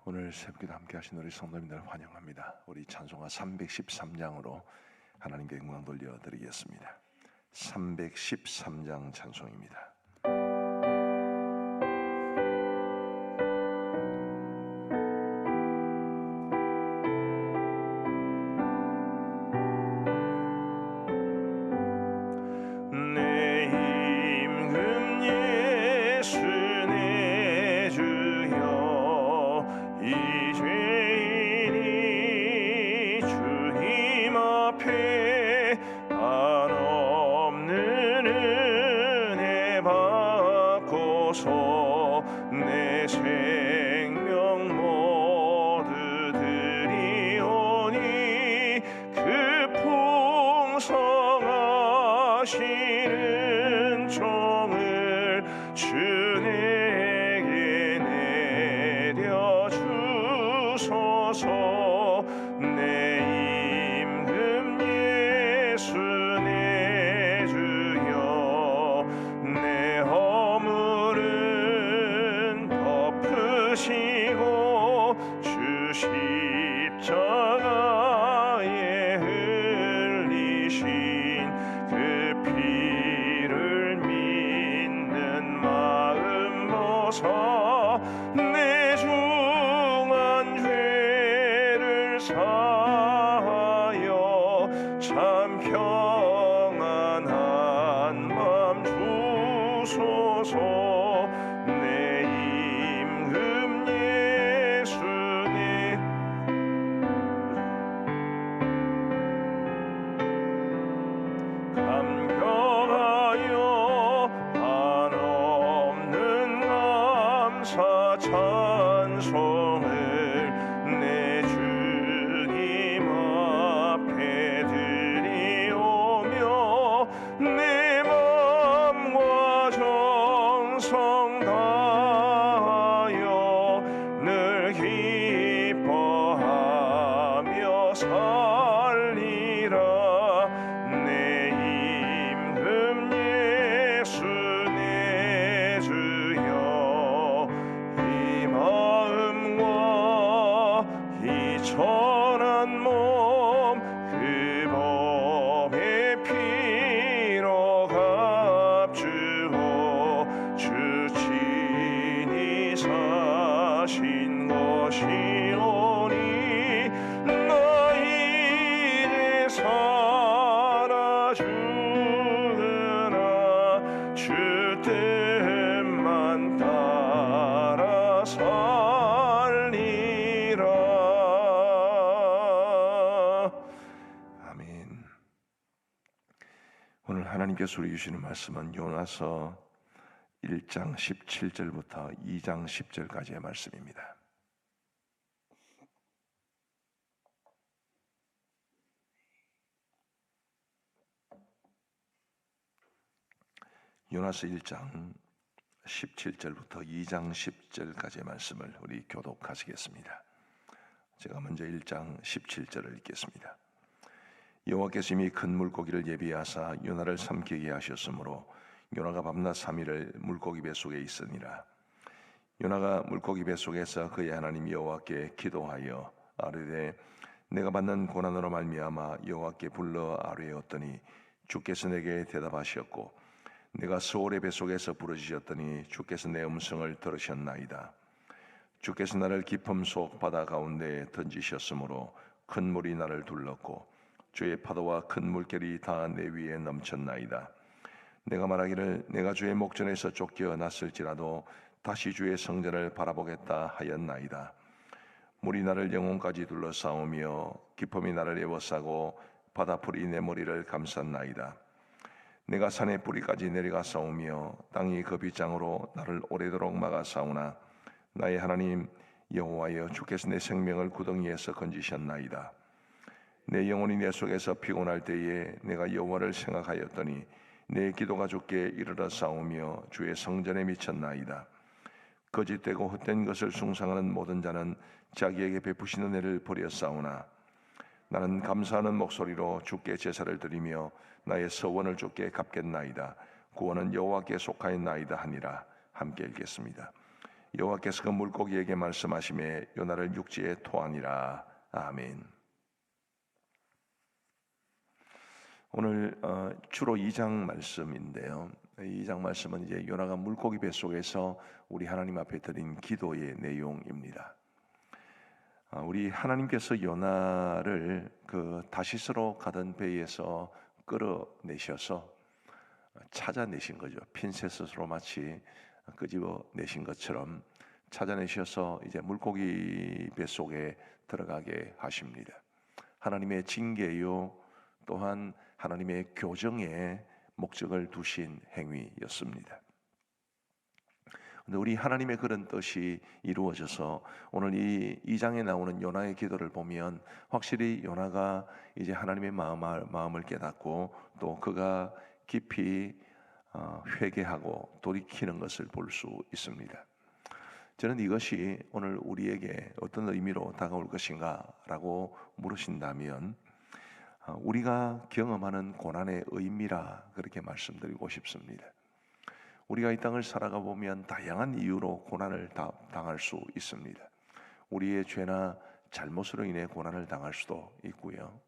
오늘 새벽기도 함께 하신 우리 성도님들 환영합니다. 우리 찬송가 313장으로 하나님께 영광 돌려드리겠습니다. 313장 찬송입니다. 내 생명 모두 드리오니 그 풍성하시는 종을 주 내게 내려주소서. 내 임금 예수 내 주여 내 허물은 덮으시고 주 십자가에 흘리신 그 피를 믿는 마음 보사. 내 중한 죄를 사하여 참 평안한 맘 주소서. 내 임금 예수 내 감격하여 한없는 감사 찬송을 내 주님 앞에 드리오며 내 맘과 정성 다하여 늘 기뻐하며 살리라. 내 임금 예수 내 주여 이 마음과 이 천한 몸 그 몸의 피로 값주어 주 친히 사신 것이오니 나 이제 살아 죽으나 주 뜻만 따라 살리라. 아멘. 오늘 하나님께서 우리 주시는 말씀은 요나서 1장 17절부터 2장 10절까지의 말씀입니다. 요나서 1장 17절부터 2장 10절까지의 말씀을 우리 교독하시겠습니다. 제가 먼저 1장 17절을 읽겠습니다. 여호와께서 이미 큰 물고기를 예비하사 요나를 삼키게 하셨으므로 요나가 밤낮 3일을 물고기 뱃속에 있으니라. 요나가 물고기 뱃속에서 그의 하나님 여호와께 기도하여 아뢰되 내가 받는 고난으로 말미암아 여호와께 불러 아뢰었더니 주께서 내게 대답하셨고 내가 스올의 뱃속에서 부르짖었더니 주께서 내 음성을 들으셨나이다. 주께서 나를 깊음 속 바다 가운데에 던지셨으므로 큰 물이 나를 둘렀고 주의 파도와 큰 물결이 다 내 위에 넘쳤나이다. 내가 말하기를 내가 주의 목전에서 쫓겨났을지라도 다시 주의 성전을 바라보겠다 하였나이다. 물이 나를 영혼까지 둘러싸우며 깊음이 나를 에워싸고 바다풀이 내 머리를 감쌌나이다. 내가 산의 뿌리까지 내려가 싸우며 땅이 그 빗장으로 나를 오래도록 막아 싸우나 나의 하나님 여호와여 주께서 내 생명을 구덩이에서 건지셨나이다. 내 영혼이 내 속에서 피곤할 때에 내가 여호와를 생각하였더니 내 기도가 주께 이르러 싸우며 주의 성전에 미쳤나이다. 거짓되고 헛된 것을 숭상하는 모든 자는 자기에게 베푸시는 애를 버려 싸우나 나는 감사하는 목소리로 주께 제사를 드리며 나의 서원을 주께 갚겠나이다. 구원은 여호와께 속하였나이다 하니라. 함께 읽겠습니다. 여호와께서 그 물고기에게 말씀하시매 요나를 육지에 토하니라. 아멘. 오늘 주로 2장 말씀인데요. 2장 말씀은 이제 요나가 물고기 뱃속에서 우리 하나님 앞에 드린 기도의 내용입니다. 우리 하나님께서 요나를 그 다시스로 가던 배에서 끌어내셔서 찾아내신 거죠. 핀셋으로 마치 끄집어내신 것처럼 찾아내셔서 이제 물고기 뱃속에 들어가게 하십니다. 하나님의 징계요 또한 하나님의 교정에 목적을 두신 행위였습니다. 근데 우리 하나님의 그런 뜻이 이루어져서 오늘 이 2장에 나오는 요나의 기도를 보면 확실히 요나가 이제 하나님의 마음을 깨닫고 또 그가 깊이 회개하고 돌이키는 것을 볼 수 있습니다. 저는 이것이 오늘 우리에게 어떤 의미로 다가올 것인가라고 물으신다면 우리가 경험하는 고난의 의미라 그렇게 말씀드리고 싶습니다. 우리가 이 땅을 살아가 보면 다양한 이유로 고난을 당할 수 있습니다. 우리의 죄나 잘못으로 인해 고난을 당할 수도 있고요.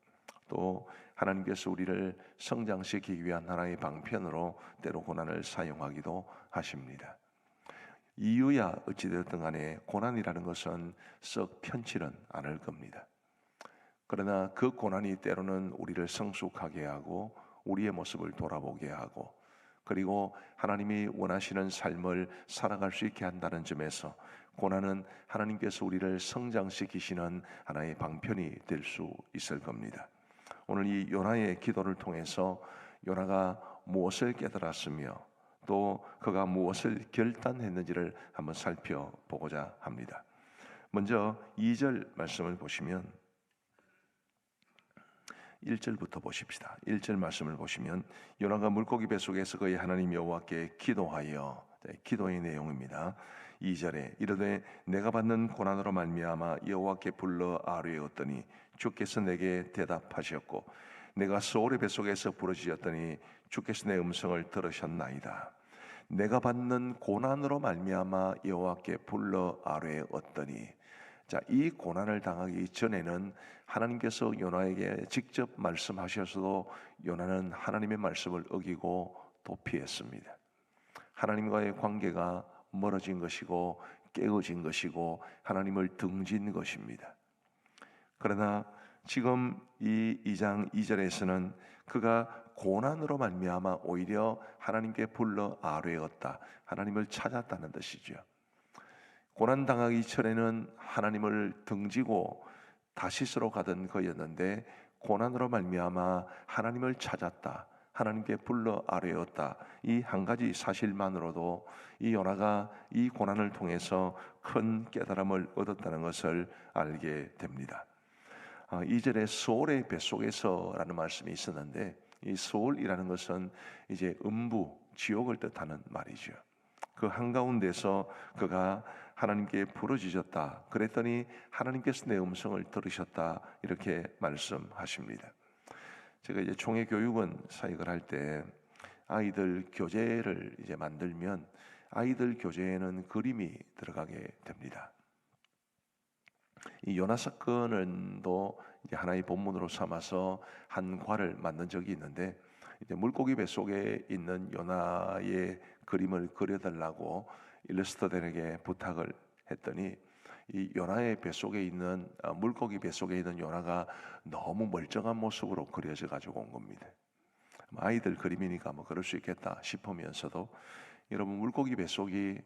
또 하나님께서 우리를 성장시키기 위한 하나의 방편으로 때로 고난을 사용하기도 하십니다. 이유야 어찌되었든 간에 고난이라는 것은 썩 편치는 않을 겁니다. 그러나 그 고난이 때로는 우리를 성숙하게 하고 우리의 모습을 돌아보게 하고 그리고 하나님이 원하시는 삶을 살아갈 수 있게 한다는 점에서 고난은 하나님께서 우리를 성장시키시는 하나의 방편이 될 수 있을 겁니다. 오늘 이 요나의 기도를 통해서 요나가 무엇을 깨달았으며 또 그가 무엇을 결단했는지를 한번 살펴보고자 합니다. 먼저 2절 말씀을 보시면 1절부터 보십시다. 1절 말씀을 보시면 요나가 물고기 뱃속에서 그의 하나님 여호와께 기도하여, 기도의 내용입니다. 2절에 이르되 내가 받는 고난으로 말미암아 여호와께 불러 아뢰었더니 주께서 내게 대답하셨고 내가 소울의 뱃속에서 부르짖었더니 주께서 내 음성을 들으셨나이다. 내가 받는 고난으로 말미암아 여호와께 불러 아뢰었더니, 자, 이 고난을 당하기 전에는 하나님께서 요나에게 직접 말씀하셔서도 요나는 하나님의 말씀을 어기고 도피했습니다. 하나님과의 관계가 멀어진 것이고 깨어진 것이고 하나님을 등진 것입니다. 그러나 지금 이 2장 2절에서는 그가 고난으로 말미암아 오히려 하나님께 불러 아뢰었다. 하나님을 찾았다는 뜻이죠. 고난 당하기 전에는 하나님을 등지고 다시스로 가던 그였는데 고난으로 말미암아 하나님을 찾았다. 하나님께 불러 아뢰었다. 이 한 가지 사실만으로도 이 요나가 이 고난을 통해서 큰 깨달음을 얻었다는 것을 알게 됩니다. 2절에 소울의 뱃속에서라는 말씀이 있었는데 이 소울이라는 것은 이제 음부, 지옥을 뜻하는 말이죠. 그 한가운데서 그가 하나님께 부르짖었다. 그랬더니 하나님께서 내 음성을 들으셨다. 이렇게 말씀하십니다. 제가 이제 총회 교육원 사역을 할 때 아이들 교재를 이제 만들면 아이들 교재에는 그림이 들어가게 됩니다. 이 요나 사건은도 이제 하나의 본문으로 삼아서 한 과를 만든 적이 있는데 이제 물고기 뱃속에 있는 요나의 그림을 그려달라고 일러스트들에게 부탁을 했더니 이 요나의 뱃속에 있는 물고기 뱃속에 있는 요나가 너무 멀쩡한 모습으로 그려져 가지고 온 겁니다. 아이들 그림이니까 뭐 그럴 수 있겠다 싶으면서도 여러분 물고기 뱃속이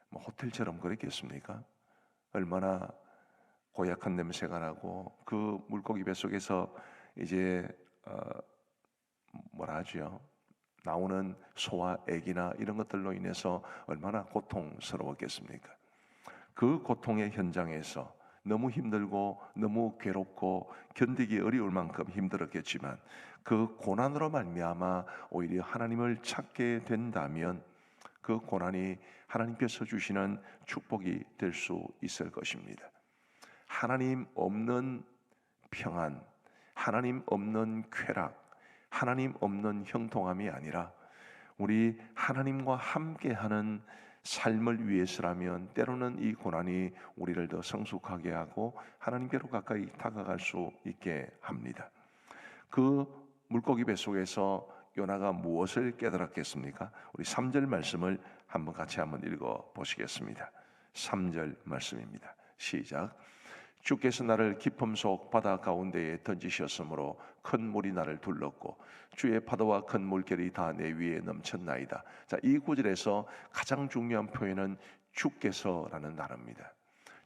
뭐 호텔처럼 그랬겠습니까? 얼마나 고약한 냄새가 나고 그 물고기 뱃속에서 이제 뭐라 하죠? 나오는 소와 애기나 이런 것들로 인해서 얼마나 고통스러웠겠습니까? 그 고통의 현장에서 너무 힘들고 너무 괴롭고 견디기 어려울 만큼 힘들었겠지만 그 고난으로 말미암아 오히려 하나님을 찾게 된다면 그 고난이 하나님께서 주시는 축복이 될 수 있을 것입니다. 하나님 없는 평안, 하나님 없는 쾌락, 하나님 없는 형통함이 아니라 우리 하나님과 함께하는 삶을 위해서라면 때로는 이 고난이 우리를 더 성숙하게 하고 하나님께로 가까이 다가갈 수 있게 합니다. 그 물고기 뱃속에서 요나가 무엇을 깨달았겠습니까? 우리 3절 말씀을 같이 한번 읽어 보시겠습니다. 3절 말씀입니다. 시작. 주께서 나를 깊음 속 바다 가운데에 던지셨으므로 큰 물이 나를 둘렀고 주의 파도와 큰 물결이 다 내 위에 넘쳤나이다. 자, 이 구절에서 가장 중요한 표현은 주께서라는 단어입니다.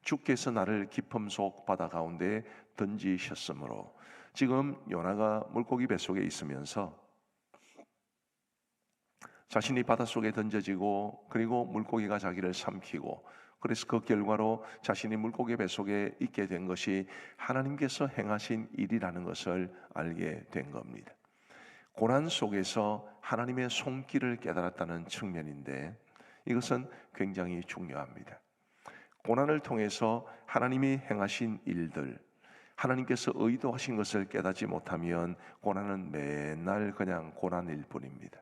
주께서 나를 깊음 속 바다 가운데에 던지셨으므로, 지금 요나가 물고기 뱃속에 있으면서 자신이 바닷속에 던져지고 그리고 물고기가 자기를 삼키고, 그래서 그 결과로 자신이 물고기 뱃속에 있게 된 것이 하나님께서 행하신 일이라는 것을 알게 된 겁니다. 고난 속에서 하나님의 손길을 깨달았다는 측면인데 이것은 굉장히 중요합니다. 고난을 통해서 하나님이 행하신 일들, 하나님께서 의도하신 것을 깨닫지 못하면 고난은 맨날 그냥 고난일 뿐입니다.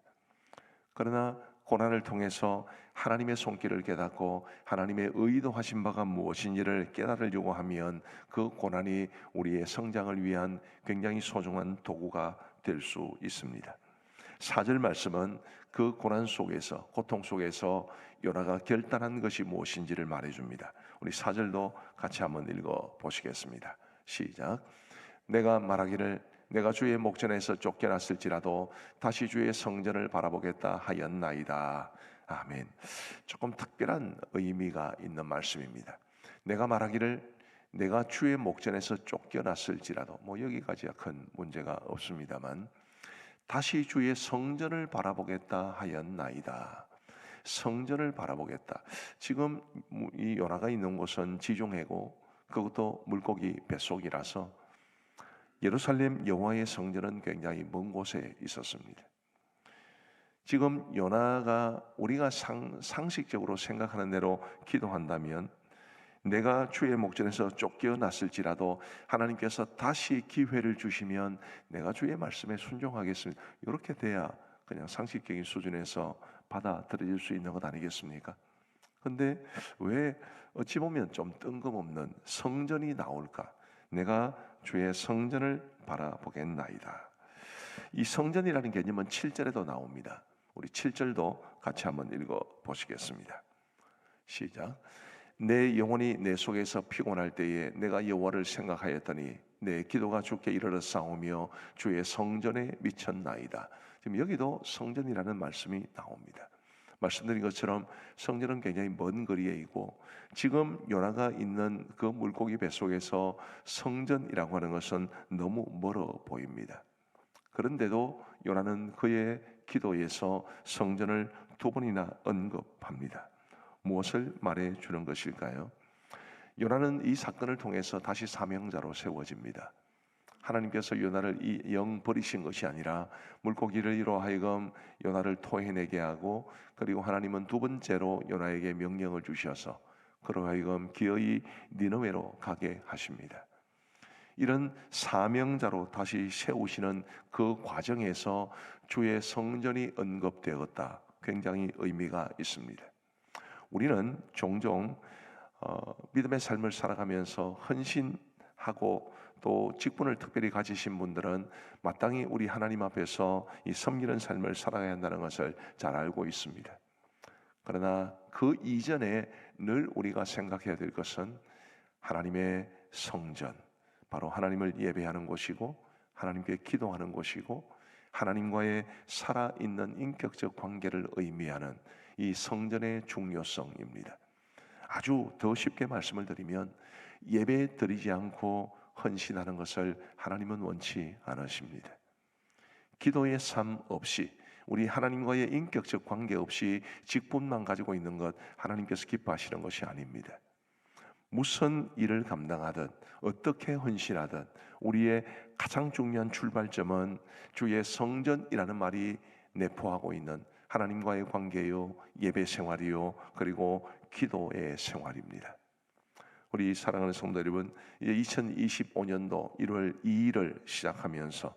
그러나 고난을 통해서 하나님의 손길을 깨닫고 하나님의 의도하신 바가 무엇인지를 깨달으려고 하면 그 고난이 우리의 성장을 위한 굉장히 소중한 도구가 될 수 있습니다. 4절 말씀은 그 고난 속에서, 고통 속에서 요나가 결단한 것이 무엇인지를 말해줍니다. 우리 4절도 같이 한번 읽어 보시겠습니다. 시작. 내가 말하기를 내가 주의 목전에서 쫓겨났을지라도 다시 주의 성전을 바라보겠다 하였나이다. 아멘. 조금 특별한 의미가 있는 말씀입니다. 내가 말하기를 내가 주의 목전에서 쫓겨났을지라도, 여기까지야 큰 문제가 없습니다만, 다시 주의 성전을 바라보겠다 하였나이다. 성전을 바라보겠다. 지금 이 요나가 있는 곳은 지중해고 그것도 물고기 뱃속이라서 예루살렘 여호와의 성전은 굉장히 먼 곳에 있었습니다. 지금 요나가 우리가 상식적으로 생각하는 대로 기도한다면 내가 주의 목전에서 쫓겨났을지라도 하나님께서 다시 기회를 주시면 내가 주의 말씀에 순종하겠습니다. 이렇게 돼야 그냥 상식적인 수준에서 받아들여질 수 있는 것 아니겠습니까? 근데 왜 어찌 보면 좀 뜬금없는 성전이 나올까? 내가 주의 성전을 바라보겠나이다. 이 성전이라는 개념은 7절에도 나옵니다. 우리 7절도 같이 한번 읽어 보시겠습니다. 시작. 내 영혼이 내 속에서 피곤할 때에 내가 여호와를 생각하였더니 내 기도가 주께 이르러 싸우며 주의 성전에 미쳤나이다. 지금 여기도 성전이라는 말씀이 나옵니다. 말씀드린 것처럼 성전은 굉장히 먼 거리에 있고 지금 요나가 있는 그 물고기 뱃속에서 성전이라고 하는 것은 너무 멀어 보입니다. 그런데도 요나는 그의 기도에서 성전을 2번이나 언급합니다. 무엇을 말해주는 것일까요? 요나는 이 사건을 통해서 다시 사명자로 세워집니다. 하나님께서 요나를 영 버리신 것이 아니라 물고기를 이로 하여금 요나를 토해내게 하고, 그리고 하나님은 2번째로 요나에게 명령을 주셔서 그로 하여금 기어이 니느웨로 가게 하십니다. 이런 사명자로 다시 세우시는 그 과정에서 주의 성전이 언급되었다. 굉장히 의미가 있습니다. 우리는 종종 믿음의 삶을 살아가면서 헌신하고 또 직분을 특별히 가지신 분들은 마땅히 우리 하나님 앞에서 이 섬기는 삶을 살아가야 한다는 것을 잘 알고 있습니다. 그러나 그 이전에 늘 우리가 생각해야 될 것은 하나님의 성전, 바로 하나님을 예배하는 곳이고 하나님께 기도하는 곳이고 하나님과의 살아있는 인격적 관계를 의미하는 이 성전의 중요성입니다. 아주 더 쉽게 말씀을 드리면 예배 드리지 않고 헌신하는 것을 하나님은 원치 않으십니다. 기도의 삶 없이, 우리 하나님과의 인격적 관계 없이 직분만 가지고 있는 것 하나님께서 기뻐하시는 것이 아닙니다. 무슨 일을 감당하든 어떻게 헌신하든 우리의 가장 중요한 출발점은 주의 성전이라는 말이 내포하고 있는 하나님과의 관계요, 예배 생활이요, 그리고 기도의 생활입니다. 우리 사랑하는 성도 여러분, 이제 2025년도 1월 2일을 시작하면서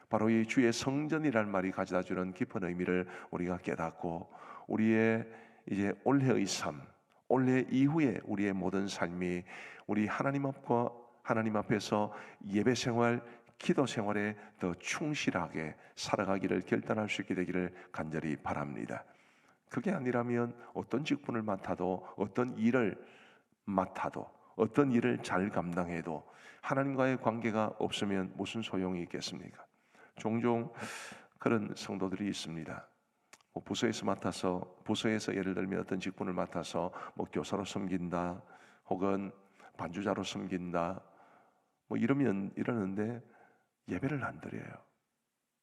바로 이 주의 성전이라는 말이 가져다주는 깊은 의미를 우리가 깨닫고 우리의 이제 올해의 삶, 올해 이후에 우리의 모든 삶이 우리 하나님 앞에서 예배 생활, 기도 생활에 더 충실하게 살아가기를 결단할 수 있게 되기를 간절히 바랍니다. 그게 아니라면 어떤 직분을 맡아도, 어떤 일을 맡아도, 어떤 일을 잘 감당해도 하나님과의 관계가 없으면 무슨 소용이 있겠습니까? 종종 그런 성도들이 있습니다. 부서에서 예를 들면 어떤 직분을 맡아서 교사로 섬긴다, 혹은 반주자로 섬긴다, 이러는데 예배를 안 드려요.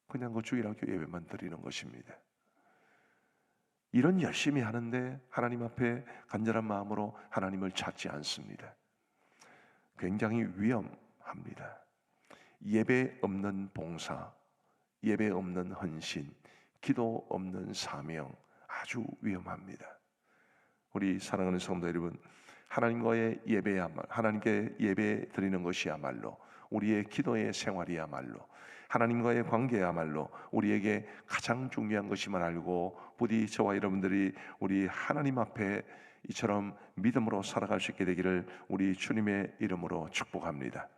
그냥 그 주일학교 예배만 드리는 것입니다. 이런 열심히 하는데 하나님 앞에 간절한 마음으로 하나님을 찾지 않습니다. 굉장히 위험합니다. 예배 없는 봉사, 예배 없는 헌신, 기도 없는 사명, 아주 위험합니다. 우리 사랑하는 성도 여러분, 하나님과의 하나님께 예배 드리는 것이야말로, 우리의 기도의 생활이야말로, 하나님과의 관계야말로 우리에게 가장 중요한 것임을 알고, 부디 저와 여러분들이 우리 하나님 앞에 이처럼 믿음으로 살아갈 수 있게 되기를 우리 주님의 이름으로 축복합니다.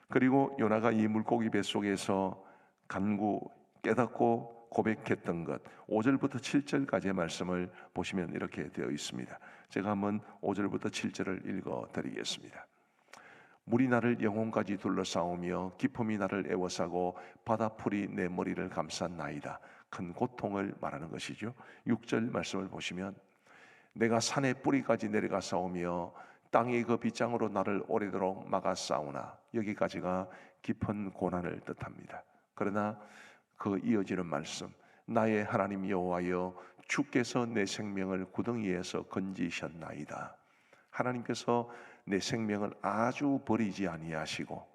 그리고 요나가 이 물고기 뱃속에서 깨닫고 고백했던 것, 5절부터 7절까지의 말씀을 보시면 이렇게 되어 있습니다. 제가 한번 5절부터 7절을 읽어드리겠습니다. 물이 나를 영혼까지 둘러싸우며 기품이 나를 애워싸고 바다풀이 내 머리를 감쌌나이다. 큰 고통을 말하는 것이죠. 6절 말씀을 보시면 내가 산의 뿌리까지 내려가 싸우며 땅이 그 빗장으로 나를 오래도록 막아 싸우나, 여기까지가 깊은 고난을 뜻합니다. 그러나 그 이어지는 말씀, 나의 하나님 여호와여, 주께서 내 생명을 구덩이에서 건지셨나이다. 하나님께서 내 생명을 아주 버리지 아니하시고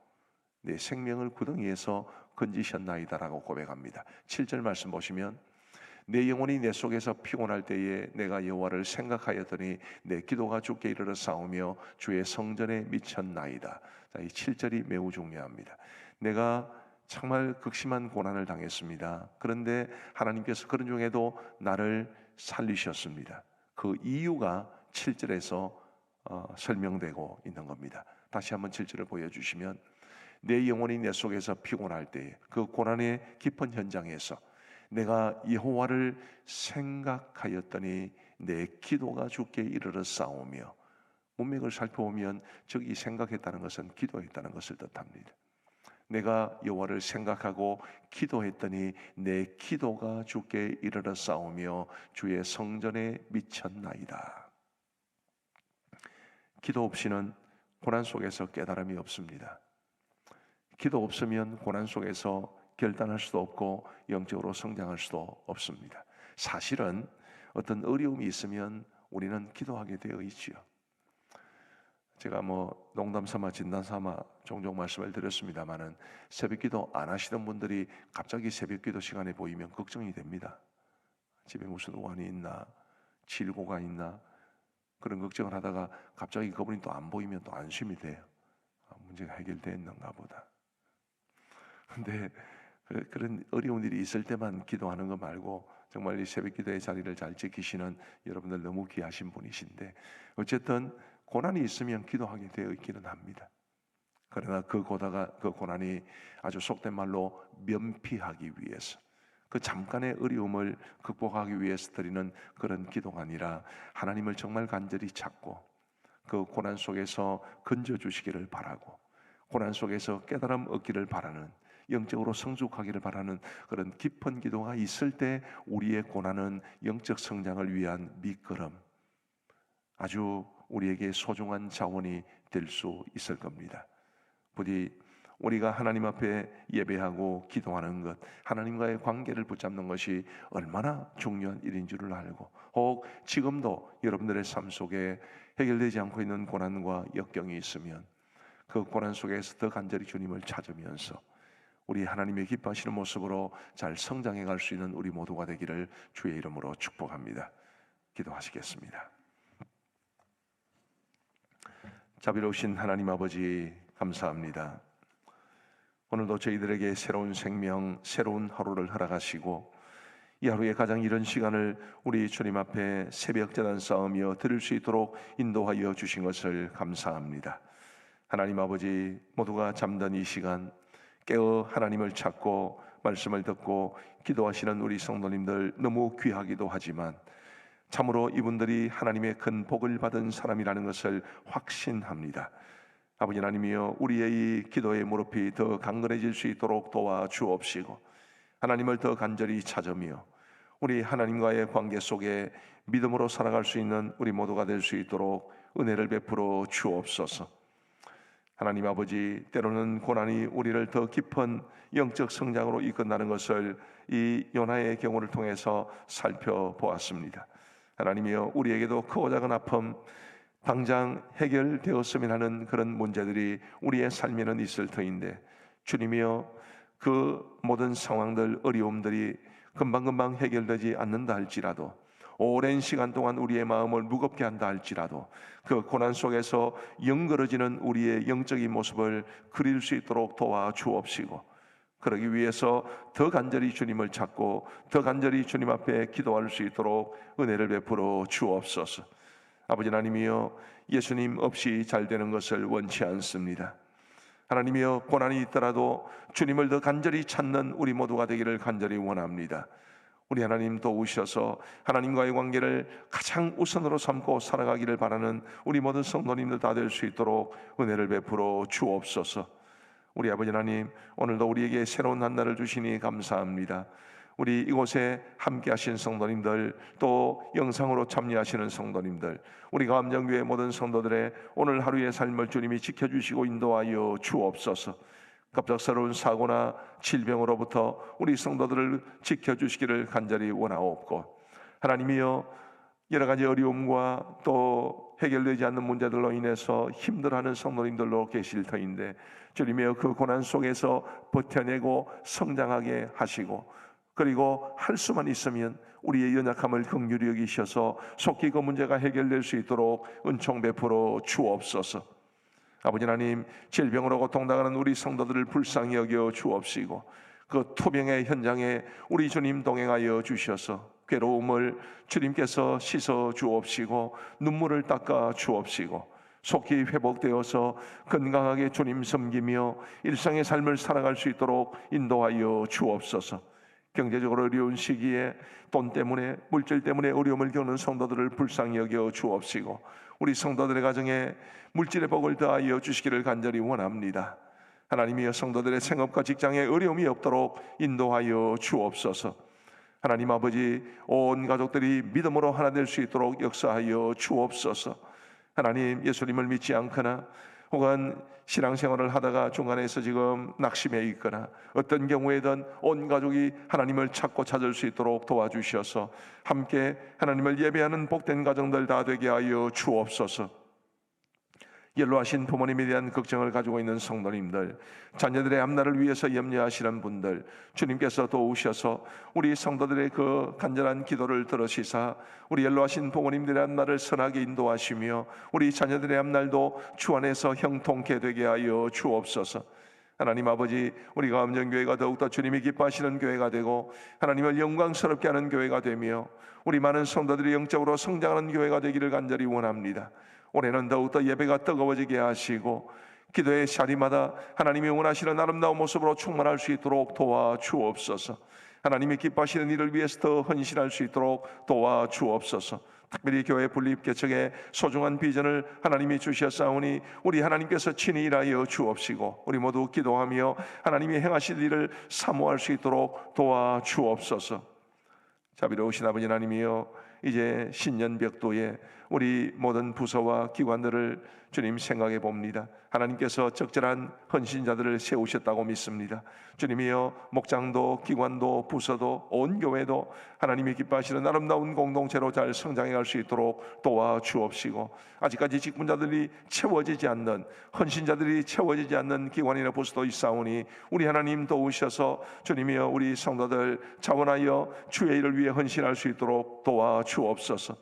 내 생명을 구덩이에서 건지셨나이다라고 고백합니다. 7절 말씀 보시면 내 영혼이 내 속에서 피곤할 때에 내가 여호와를 생각하였더니 내 기도가 주께 이르러 싸우며 주의 성전에 미쳤나이다. 자, 이 7절이 매우 중요합니다. 내가 정말 극심한 고난을 당했습니다. 그런데 하나님께서 그런 중에도 나를 살리셨습니다. 그 이유가 7절에서 설명되고 있는 겁니다. 다시 한번 7절을 보여주시면 내 영혼이 내 속에서 피곤할 때 그 고난의 깊은 현장에서 내가 여호와를 생각하였더니 내 기도가 주께 이르러 싸우며, 문맥을 살펴보면 저기 생각했다는 것은 기도했다는 것을 뜻합니다. 내가 여호와를 생각하고 기도했더니 내 기도가 주께 이르러 싸우며 주의 성전에 미쳤나이다. 기도 없이는 고난 속에서 깨달음이 없습니다. 기도 없으면 고난 속에서 결단할 수도 없고 영적으로 성장할 수도 없습니다. 사실은 어떤 어려움이 있으면 우리는 기도하게 되어 있지요. 제가 농담 삼아 진담 삼아 종종 말씀을 드렸습니다마는 새벽기도 안 하시던 분들이 갑자기 새벽기도 시간에 보이면 걱정이 됩니다. 집에 무슨 우환이 있나, 질고가 있나, 그런 걱정을 하다가 갑자기 그분이 또 안 보이면 또 안심이 돼요. 문제가 해결됐는가 보다. 근데 그런 어려운 일이 있을 때만 기도하는 거 말고 정말 이 새벽기도의 자리를 잘 지키시는 여러분들 너무 귀하신 분이신데, 어쨌든 고난이 있으면 기도하게 되어 있기는 합니다. 그러나 그 고난이 아주 속된 말로 면피하기 위해서, 그 잠깐의 어려움을 극복하기 위해서 드리는 그런 기도가 아니라 하나님을 정말 간절히 찾고 그 고난 속에서 건져주시기를 바라고, 고난 속에서 깨달음 얻기를 바라는, 영적으로 성숙하기를 바라는 그런 깊은 기도가 있을 때 우리의 고난은 영적 성장을 위한 밑거름, 아주 우리에게 소중한 자원이 될 수 있을 겁니다. 부디 우리가 하나님 앞에 예배하고 기도하는 것, 하나님과의 관계를 붙잡는 것이 얼마나 중요한 일인 줄을 알고, 혹 지금도 여러분들의 삶 속에 해결되지 않고 있는 고난과 역경이 있으면 그 고난 속에서 더 간절히 주님을 찾으면서 우리 하나님의 기뻐하시는 모습으로 잘 성장해 갈 수 있는 우리 모두가 되기를 주의 이름으로 축복합니다. 기도하시겠습니다. 자비로우신 하나님 아버지, 감사합니다. 오늘도 저희들에게 새로운 생명, 새로운 하루를 허락하시고 이 하루의 가장 이른 시간을 우리 주님 앞에 새벽 제단 쌓으며 드릴 수 있도록 인도하여 주신 것을 감사합니다. 하나님 아버지, 모두가 잠든 이 시간 깨어 하나님을 찾고 말씀을 듣고 기도하시는 우리 성도님들 너무 귀하기도 하지만 참으로 이분들이 하나님의 큰 복을 받은 사람이라는 것을 확신합니다. 아버지 하나님이여, 우리의 이 기도의 무릎이 더 강건해질 수 있도록 도와주옵시고 하나님을 더 간절히 찾으며 우리 하나님과의 관계 속에 믿음으로 살아갈 수 있는 우리 모두가 될 수 있도록 은혜를 베풀어 주옵소서. 하나님 아버지, 때로는 고난이 우리를 더 깊은 영적 성장으로 이끈다는 것을 이 요나의 경우를 통해서 살펴보았습니다. 하나님이여, 우리에게도 크고 작은 아픔 당장 해결되었으면 하는 그런 문제들이 우리의 삶에는 있을 터인데, 주님이여, 그 모든 상황들, 어려움들이 금방금방 해결되지 않는다 할지라도, 오랜 시간 동안 우리의 마음을 무겁게 한다 할지라도 그 고난 속에서 영그러지는 우리의 영적인 모습을 그릴 수 있도록 도와주옵시고, 그러기 위해서 더 간절히 주님을 찾고 더 간절히 주님 앞에 기도할 수 있도록 은혜를 베풀어 주옵소서. 아버지 하나님이여, 예수님 없이 잘 되는 것을 원치 않습니다. 하나님이여, 고난이 있더라도 주님을 더 간절히 찾는 우리 모두가 되기를 간절히 원합니다. 우리 하나님 도우셔서 하나님과의 관계를 가장 우선으로 삼고 살아가기를 바라는 우리 모든 성도님들 다 될 수 있도록 은혜를 베풀어 주옵소서. 우리 아버지 하나님, 오늘도 우리에게 새로운 한 날을 주시니 감사합니다. 우리 이곳에 함께 하신 성도님들, 또 영상으로 참여하시는 성도님들, 우리 감정교회 모든 성도들의 오늘 하루의 삶을 주님이 지켜주시고 인도하여 주옵소서. 갑작스러운 사고나 질병으로부터 우리 성도들을 지켜주시기를 간절히 원하옵고, 하나님이여, 여러 가지 어려움과 또 해결되지 않는 문제들로 인해서 힘들어하는 성도님들로 계실 터인데, 주님이여, 그 고난 속에서 버텨내고 성장하게 하시고, 그리고 할 수만 있으면 우리의 연약함을 긍휼히 여기셔서 속히 그 문제가 해결될 수 있도록 은총 베풀어 주옵소서. 아버지 하나님, 질병으로 고통당하는 우리 성도들을 불쌍히 여겨 주옵시고 그 투병의 현장에 우리 주님 동행하여 주셔서 괴로움을 주님께서 씻어 주옵시고 눈물을 닦아 주옵시고 속히 회복되어서 건강하게 주님 섬기며 일상의 삶을 살아갈 수 있도록 인도하여 주옵소서. 경제적으로 어려운 시기에 돈 때문에, 물질 때문에 어려움을 겪는 성도들을 불쌍히 여겨 주옵시고 우리 성도들의 가정에 물질의 복을 더하여 주시기를 간절히 원합니다. 하나님이여, 성도들의 생업과 직장에 어려움이 없도록 인도하여 주옵소서. 하나님 아버지, 온 가족들이 믿음으로 하나 될 수 있도록 역사하여 주옵소서. 하나님, 예수님을 믿지 않거나 혹은 신앙생활을 하다가 중간에서 지금 낙심해 있거나 어떤 경우에든 온 가족이 하나님을 찾고 찾을 수 있도록 도와주셔서 함께 하나님을 예배하는 복된 가정들 다 되게 하여 주옵소서. 연로하신 부모님에 대한 걱정을 가지고 있는 성도님들, 자녀들의 앞날을 위해서 염려하시는 분들, 주님께서 도우셔서 우리 성도들의 그 간절한 기도를 들으시사 우리 연로하신 부모님들의 앞날을 선하게 인도하시며 우리 자녀들의 앞날도 주 안에서 형통케 되게 하여 주옵소서. 하나님 아버지, 우리 감정교회가 더욱더 주님이 기뻐하시는 교회가 되고 하나님을 영광스럽게 하는 교회가 되며 우리 많은 성도들이 영적으로 성장하는 교회가 되기를 간절히 원합니다. 올해는 더욱더 예배가 뜨거워지게 하시고 기도의 자리마다 하나님이 원하시는 아름다운 모습으로 충만할 수 있도록 도와주옵소서. 하나님이 기뻐하시는 일을 위해서 더 헌신할 수 있도록 도와주옵소서. 특별히 교회 분립개척의 소중한 비전을 하나님이 주셨사오니 우리 하나님께서 친히 일하여 주옵시고 우리 모두 기도하며 하나님이 행하실 일을 사모할 수 있도록 도와주옵소서. 자비로우신 아버지 하나님이여, 이제 신년 벽도에 우리 모든 부서와 기관들을 주님 생각해 봅니다. 하나님께서 적절한 헌신자들을 세우셨다고 믿습니다. 주님이여, 목장도 기관도 부서도 온 교회도 하나님이 기뻐하시는 아름다운 공동체로 잘 성장해 갈 수 있도록 도와주옵시고 아직까지 직분자들이 채워지지 않는, 헌신자들이 채워지지 않는 기관이나 부서도 있사오니 우리 하나님 도우셔서 주님이여, 우리 성도들 자원하여 주의 일을 위해 헌신할 수 있도록 도와주옵소서.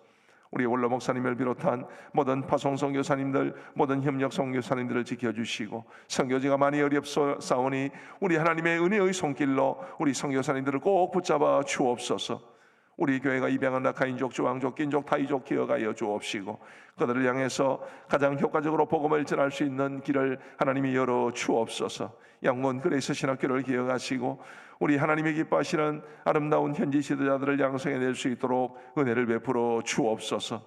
우리 원로 목사님을 비롯한 모든 파송 선교사님들, 모든 협력 선교사님들을 지켜주시고, 선교지가 많이 어렵사오니 우리 하나님의 은혜의 손길로 우리 선교사님들을 꼭 붙잡아 주옵소서. 우리 교회가 입양한 라카인족, 주왕족, 긴족, 타이족 기억하여 주옵시고, 그들을 향해서 가장 효과적으로 복음을 전할 수 있는 길을 하나님이 열어 주옵소서. 양문 그레이스 신학교를 기억하시고 우리 하나님이 기뻐하시는 아름다운 현지 지도자들을 양성해낼 수 있도록 은혜를 베풀어 주옵소서.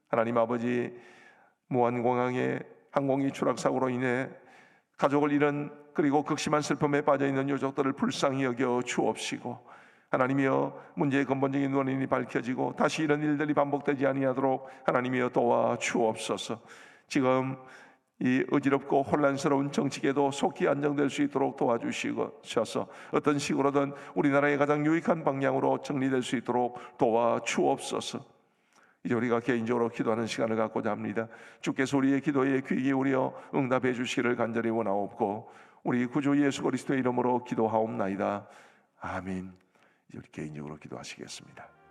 하나님 아버지, 무안공항에 항공기 추락사고로 인해 가족을 잃은, 그리고 극심한 슬픔에 빠져있는 유족들을 불쌍히 여겨 주옵시고, 하나님이여 문제의 근본적인 원인이 밝혀지고 다시 이런 일들이 반복되지 아니하도록 하나님이여 도와 주옵소서. 지금 이 어지럽고 혼란스러운 정치계도 속히 안정될 수 있도록 도와주시옵소서. 어떤 식으로든 우리나라의 가장 유익한 방향으로 정리될 수 있도록 도와 주옵소서. 이제 우리가 개인적으로 기도하는 시간을 갖고자 합니다. 주께서 우리의 기도에 귀 기울여 응답해 주시기를 간절히 원하옵고, 우리 구주 예수 그리스도의 이름으로 기도하옵나이다. 아멘. 이제 우리 개인적으로 기도하시겠습니다.